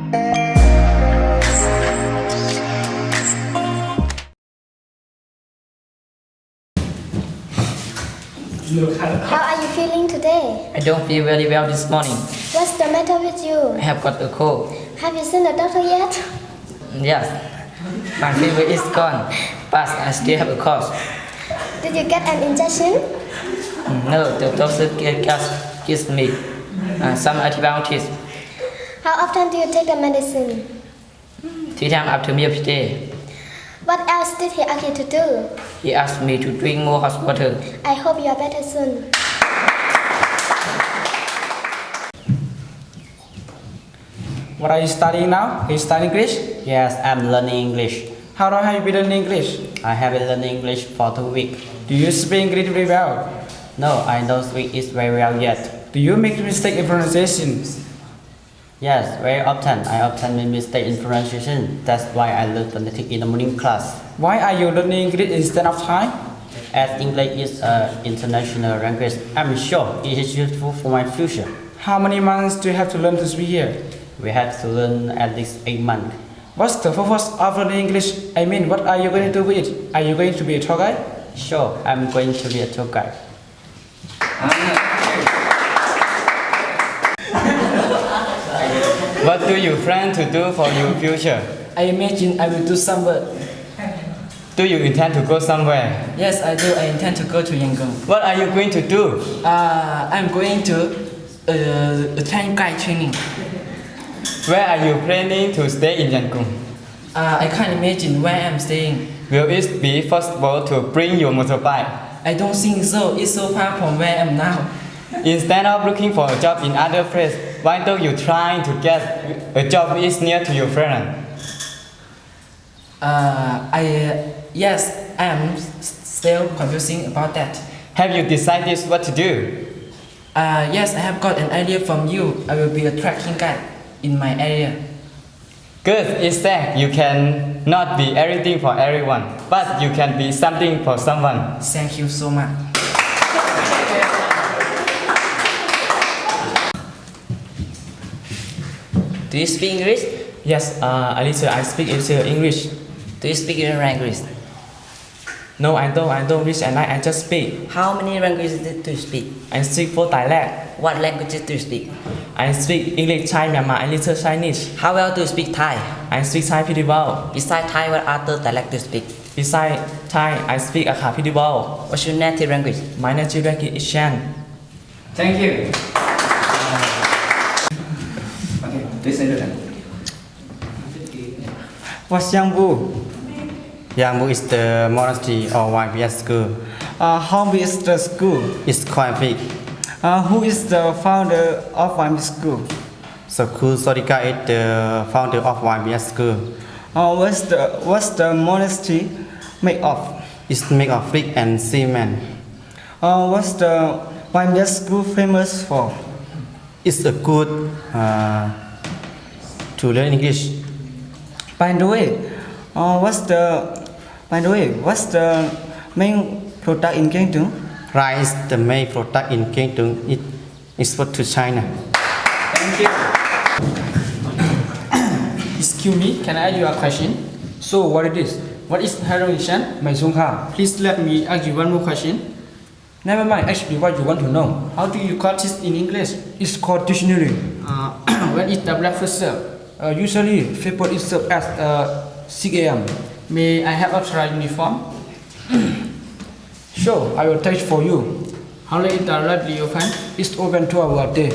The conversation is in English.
How are you feeling today? I don't feel very well this morning. What's the matter with you? I have got a cold. Have you seen the doctor yet? Yes, my fever is gone, but I still have a cough. Did you get an injection? No, the doctor just gives me some antibiotics How often do you take the medicine? 3 times after meal per day. What else did he ask you to do? He asked me to drink more hot water. I hope you are better soon. What are you studying now? Are you studying English? Yes, I'm learning English. How long have you been learning English? I have been learning English for 2 weeks. Do you speak English very well? No, I don't speak it very well yet. Do you make mistake in pronunciation? Yes, very often. I often make mistake in pronunciation. That's why I learn phonetics in the morning class. Why are you learning English instead of Thai? As English is an international language, I'm sure it is useful for my future. How many months do you have to learn to speak here? We have to learn at least 8 months. What's the purpose of learning English? I mean, what are you going to do with it? Are you going to be a tour guide? Sure, I'm going to be a tour guide. What do you plan to do for your future? I imagine I will do some work. Do you intend to go somewhere? Yes, I do. I intend to go to Yangon. What are you going to do? I'm going to train guide training. Where are you planning to stay in Yangon? I can't imagine where I'm staying. Will it be possible to bring your motorbike? I don't think so. It's so far from where I'm now. Instead of looking for a job in other place, why don't you try to get a job is near to your friend? Yes, I am still confusing about that. Have you decided what to do? Yes, I have got an idea from you. I will be a trekking guide in my area. Good, it's that you can not be everything for everyone, but you can be something for someone. Thank you so much. Do you speak English? Yes, I speak English. Do you speak your language? No, I don't read and I just speak. How many languages do you speak? I speak 4 dialects. What languages do you speak? I speak English, Thai, Myanmar, and little Chinese. How well do you speak Thai? I speak Thai pretty well. Besides Thai, what other dialect do you speak? Besides Thai, I speak Akha pretty well. What's your native language? My native language is Shan. Thank you. Okay, please enter them. What's Yangbu? Yangbu is the monastery or YBS school. How big is the school? It's quite big. Who is the founder of YB school? Sakul Sodika is the founder of YBS school. What's the monastery made of? It's made of brick and cement. What's the YBS school famous for? It's a good to learn English. By the way, what's the main product in Gyeongju? Rice, the main product in Gyeongju, it export to China. Thank you. Excuse me, can I ask you a question? So what it is? What is heroism? Please let me ask you one more question. Never mind, actually what you want to know. How do you call this in English? It's called dictionary. When is the breakfast served? Usually, paper is served at 6 a.m. May I have a try uniform? Sure, I will touch for you. How late is the library open? It's open 2 hours a day.